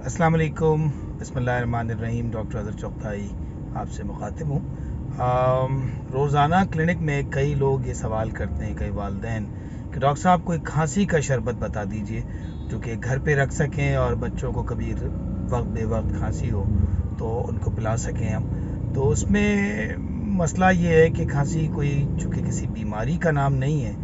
अस्सलाम वालेकुम, बिस्मिल्लाहिर्रहमानिर्रहीम। डॉक्टर अज़हर चौगताई आपसे मुखातिब हूँ। रोज़ाना क्लिनिक में कई लोग ये सवाल करते हैं, कई वालिदैन, कि डॉक्टर साहब कोई खांसी का शरबत बता दीजिए जो कि घर पे रख सकें और बच्चों को कभी वक्त बे वक्त खांसी हो तो उनको पिला सकें हम। तो उसमें मसला ये है कि खांसी कोई चूँकि किसी बीमारी का नाम नहीं है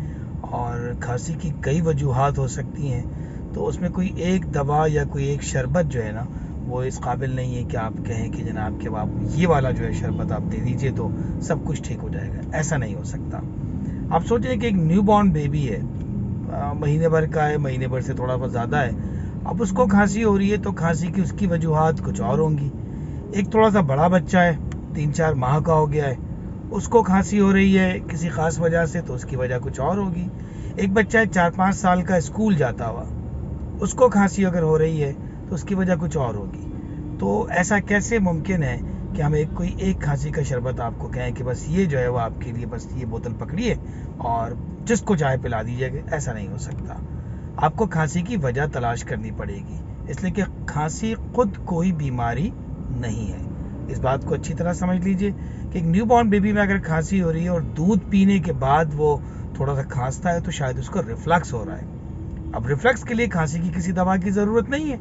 और खांसी की कई वजूहात हो सकती हैं, तो उसमें कोई एक दवा या कोई एक शरबत जो है ना, वो इस काबिल नहीं है कि आप कहें कि जनाब कि आप ये वाला जो है शरबत आप दे दीजिए तो सब कुछ ठीक हो जाएगा। ऐसा नहीं हो सकता। आप सोचें कि एक न्यू बॉर्न बेबी है, महीने भर का है, महीने भर से थोड़ा बहुत ज़्यादा है। अब उसको खांसी हो रही है तो खांसी की उसकी वजूहात कुछ और होंगी। एक थोड़ा सा बड़ा बच्चा है, 3-4 माह का हो गया है, उसको खांसी हो रही है किसी ख़ास वजह से तो उसकी वजह कुछ और होगी। एक बच्चा है 4-5 साल का, स्कूल जाता हुआ, उसको खांसी अगर हो रही है तो उसकी वजह कुछ और होगी। तो ऐसा कैसे मुमकिन है कि हम कोई एक खांसी का शरबत आपको कहें कि बस ये जो है वो आपके लिए बस ये बोतल पकड़िए और जिसको चाहे पिला दीजिएगा? ऐसा नहीं हो सकता। आपको खांसी की वजह तलाश करनी पड़ेगी, इसलिए कि खांसी खुद कोई बीमारी नहीं है। इस बात को अच्छी तरह समझ लीजिए कि एक न्यू बॉर्न बेबी में अगर खांसी हो रही है और दूध पीने के बाद वो थोड़ा सा खांसता है तो शायद उसको रिफ्लक्स हो रहा है। अब रिफ्लक्स के लिए खांसी की किसी दवा की ज़रूरत नहीं है,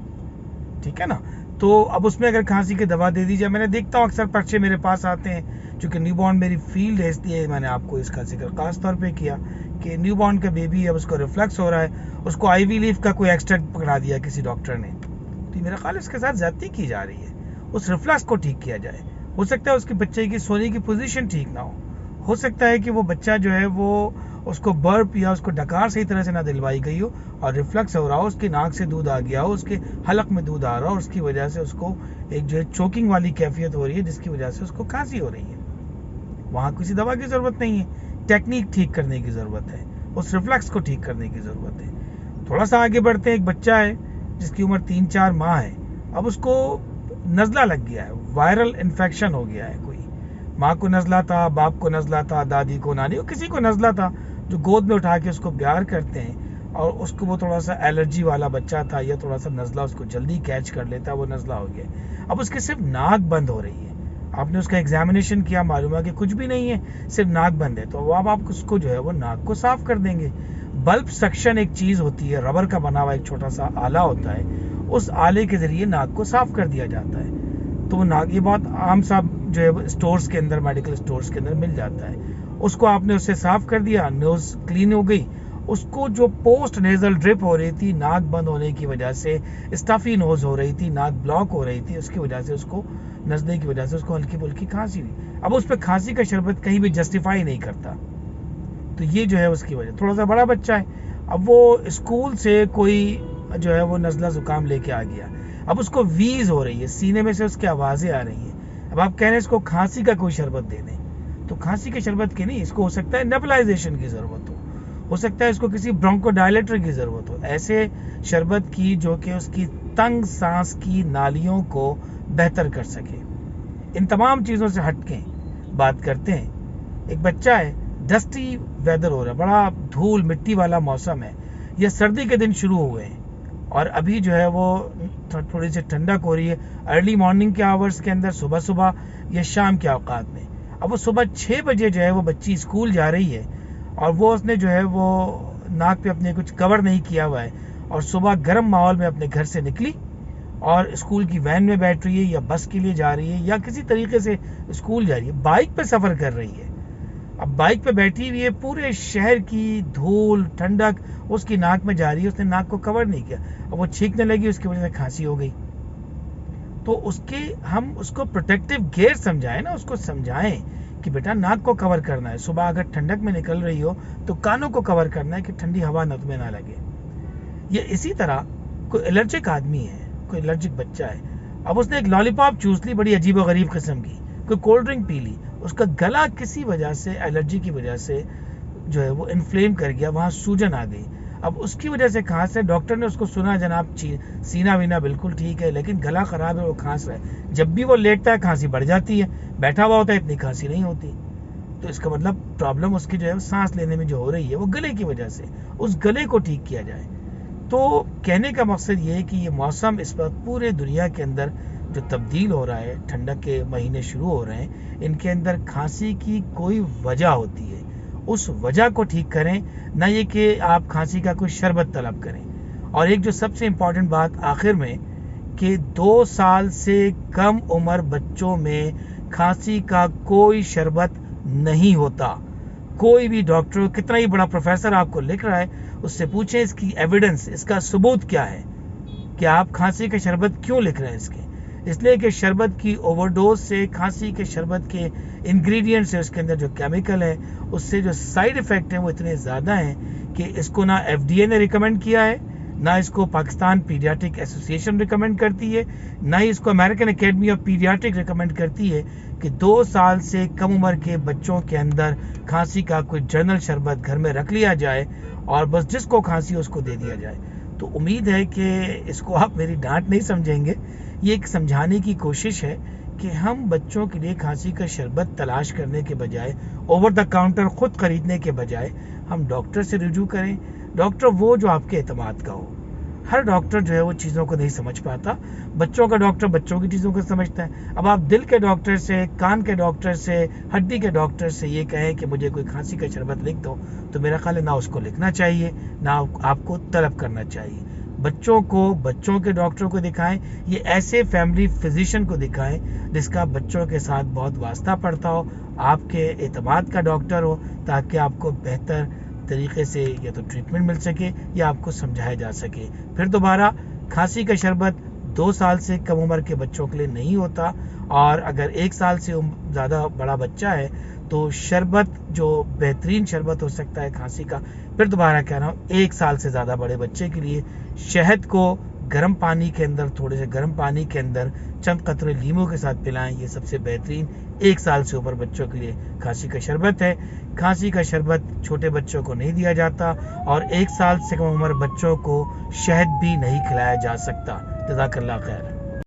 ठीक है ना। तो अब उसमें अगर खांसी की दवा दे दी जाए, मैंने देखता हूँ अक्सर पर्चे मेरे पास आते हैं, चूँकि न्यू बॉर्न मेरी फील्ड है इसलिए मैंने आपको इसका जिक्र खास तौर पे किया कि न्यू बॉर्न का बेबी है, उसको रिफ्लक्स हो रहा है, उसको आईवी लीफ का कोई एक्सट्रैक्ट पकड़ा दिया किसी डॉक्टर ने, तो मेरा ख्याल उसके साथ ज्यादती की जा रही है। उस रिफ्लक्स को ठीक किया जाए। हो सकता है उसके बच्चे की सोने की पोजीशन ठीक ना हो सकता है कि वो बच्चा जो है वो उसको बर्प या उसको डकार सही तरह से ना दिलवाई गई हो और रिफ्लक्स हो रहा हो, उसकी नाक से दूध आ गया हो, उसके हलक में दूध आ रहा हो, उसकी वजह से उसको एक जो है चोकिंग वाली कैफियत हो रही है जिसकी वजह से उसको खांसी हो रही है। वहाँ किसी दवा की ज़रूरत नहीं है, टेक्निक ठीक करने की ज़रूरत है, उस रिफ्लक्स को ठीक करने की ज़रूरत है। थोड़ा सा आगे बढ़ते हैं, एक बच्चा है जिसकी उम्र 3-4 माह है, अब उसको नज़ला लग गया है, वायरल इन्फेक्शन हो गया है। कोई माँ को नज़ला था, बाप को नज़ला था, दादी को, नानी को, किसी को नज़ला था, जो गोद में उठा के उसको प्यार करते हैं और उसको वो थोड़ा सा एलर्जी वाला बच्चा था या थोड़ा सा नज़ला उसको जल्दी कैच कर लेता है, वो नज़ला हो गया। अब उसकी सिर्फ नाक बंद हो रही है, आपने उसका एग्जामिनेशन किया, मालूम है कि कुछ भी नहीं है, सिर्फ नाक बंद है, तो अब आप उसको जो है वो नाक को साफ कर देंगे। बल्ब सक्शन एक चीज़ होती है, रबर का बना हुआ एक छोटा सा आला होता है, उस आले के ज़रिए नाक को साफ कर दिया जाता है। तो वो नाक, ये बहुत आम सा जो है स्टोर्स के अंदर, मेडिकल स्टोर्स के अंदर मिल जाता है। उसको आपने उससे साफ कर दिया, नोज क्लीन हो गई। उसको जो पोस्ट नेजल ड्रिप हो रही थी, नाक बंद होने की वजह से स्टफी नोज हो रही थी, नाक ब्लॉक हो रही थी, उसकी वजह से उसको नजले की वजह से उसको हल्की फुल्की खांसी हुई। अब उस पर खांसी का शरबत कहीं भी जस्टिफाई नहीं करता, तो ये जो है उसकी वजह। थोड़ा सा बड़ा बच्चा है, अब वो स्कूल से कोई जो है वो नज़ला ज़ुकाम लेके आ गया, अब उसको वीज हो रही है, सीने में से उसकी आवाज़ें आ रही हैं। अब आप कह रहे हैं इसको खांसी का कोई शरबत दे दें, तो खांसी के शरबत की नहीं, इसको हो सकता है नेबुलाइजेशन की ज़रूरत हो सकता है इसको किसी ब्रोंकोडायलेटर की ज़रूरत हो, ऐसे शरबत की जो कि उसकी तंग सांस की नालियों को बेहतर कर सके। इन तमाम चीज़ों से हट के बात करते हैं। एक बच्चा है, डस्टी वेदर हो रहा है, बड़ा धूल मिट्टी वाला मौसम है, ये सर्दी के दिन शुरू हुए हैं और अभी जो है वो थोड़ी सी ठंडक हो रही है, अर्ली मॉर्निंग के आवर्स के अंदर, सुबह सुबह या शाम के औकात में। अब वो सुबह 6 बजे जो है वो बच्ची स्कूल जा रही है और वो उसने जो है वो नाक पे अपने कुछ कवर नहीं किया हुआ है और सुबह गर्म माहौल में अपने घर से निकली और स्कूल की वैन में बैठ रही है या बस के लिए जा रही है या किसी तरीके से स्कूल जा रही है, बाइक पे सफ़र कर रही है। अब बाइक पे बैठी हुई है, पूरे शहर की धूल ठंडक उसकी नाक में जा रही है, उसने नाक को कवर नहीं किया, अब वो छींकने लगी, उसकी वजह से खांसी हो गई। तो हम उसको प्रोटेक्टिव गियर समझाएं ना, उसको समझाएं कि बेटा नाक को कवर करना है, सुबह अगर ठंडक में निकल रही हो तो कानों को कवर करना है कि ठंडी हवा नक में ना लगे। ये इसी तरह कोई एलर्जिक आदमी है, कोई एलर्जिक बच्चा है, अब उसने एक लॉलीपॉप चूस ली बड़ी अजीब व गरीब किस्म की, कोई कोल्ड ड्रिंक पी ली, उसका गला किसी वजह से, एलर्जी की वजह से जो है वो इन्फ्लेम कर गया, वहाँ सूजन आ गई, अब उसकी वजह से खांस है। डॉक्टर ने उसको सुना जनाब सीना वीना बिल्कुल ठीक है लेकिन गला ख़राब है, वो खांस रहा है। जब भी वो लेटता है खांसी बढ़ जाती है, बैठा हुआ होता है इतनी खांसी नहीं होती। तो इसका मतलब प्रॉब्लम उसकी जो है सांस लेने में जो हो रही है वो गले की वजह से, उस गले को ठीक किया जाए। تو کہنے کا مقصد یہ ہے کہ یہ موسم اس وقت پورے دنیا کے اندر جو تبدیل ہو رہا ہے، ٹھنڈک کے مہینے شروع ہو رہے ہیں، ان کے اندر کھانسی کی کوئی وجہ ہوتی ہے، اس وجہ کو ٹھیک کریں، نہ یہ کہ آپ کھانسی کا کوئی شربت طلب کریں۔ اور ایک جو سب سے امپورٹنٹ بات آخر میں، کہ 2 سال سے کم عمر بچوں میں کھانسی کا کوئی شربت نہیں ہوتا۔ کوئی بھی ڈاکٹر کتنا ہی بڑا پروفیسر آپ کو لکھ رہا ہے، اس سے پوچھیں اس کی ایویڈنس، اس کا ثبوت کیا ہے کہ آپ کھانسی کا شربت کیوں لکھ رہے ہیں اس کے؟ اس لیے کہ شربت کی اوور ڈوز سے، کھانسی کے شربت کے انگریڈینٹس ہے، اس کے اندر جو کیمیکل ہے، اس سے جو سائیڈ ایفیکٹ ہیں وہ اتنے زیادہ ہیں کہ اس کو نہ ایف ڈی اے نے ریکمینڈ کیا ہے، نہ اس کو پاکستان پیڈیاٹرک ایسوسیشن ریکمینڈ کرتی ہے، نہ ہی اس کو American academy of pediatric recommend کرتی ہے کہ 2 سال سے کم عمر کے بچوں کے اندر کھانسی کا کوئی جنرل شربت گھر میں رکھ لیا جائے اور بس جس کو کھانسی اس کو دے دیا جائے۔ تو امید ہے کہ اس کو آپ میری ڈانٹ نہیں سمجھیں گے، یہ ایک سمجھانے کی کوشش ہے کہ ہم بچوں کے لیے کھانسی کا شربت تلاش کرنے کے بجائے، اوور دا کاؤنٹر خود خریدنے کے بجائے، ہم ڈاکٹر سے رجوع کریں۔ ڈاکٹر وہ جو آپ کے اعتماد کا ہو۔ ہر ڈاکٹر جو ہے وہ چیزوں کو نہیں سمجھ پاتا، بچوں کا ڈاکٹر بچوں کی چیزوں کو سمجھتا ہے۔ اب آپ دل کے ڈاکٹر سے، کان کے ڈاکٹر سے، ہڈی کے ڈاکٹر سے یہ کہیں کہ مجھے کوئی کھانسی کا شربت لکھ دو، تو میرا خیال ہے نہ اس کو لکھنا چاہیے، نہ آپ کو طلب کرنا چاہیے۔ بچوں کو بچوں کے ڈاکٹر کو دکھائیں، یہ ایسے فیملی فزیشین کو دکھائیں جس کا بچوں کے ساتھ بہت واسطہ پڑتا ہو، آپ کے اعتماد کا ڈاکٹر ہو، تاکہ آپ کو بہتر طریقے سے یا تو ٹریٹمنٹ مل سکے یا آپ کو سمجھایا جا سکے۔ پھر دوبارہ کھانسی کا شربت 2 سال سے کم عمر کے بچوں کے لیے نہیں ہوتا، اور اگر 1 سال سے زیادہ بڑا بچہ ہے تو شربت جو بہترین شربت ہو سکتا ہے کھانسی کا، پھر دوبارہ کہہ رہا ہوں 1 سال سے زیادہ بڑے بچے کے لیے شہد کو گرم پانی کے اندر، تھوڑے سے گرم پانی کے اندر چند قطرے لیموں کے ساتھ پلائیں، یہ سب سے بہترین 1 سال سے اوپر بچوں کے لیے کھانسی کا شربت ہے۔ کھانسی کا شربت چھوٹے بچوں کو نہیں دیا جاتا، اور 1 سال سے کم عمر بچوں کو شہد بھی نہیں کھلایا جا سکتا۔ جزاک اللہ خیر۔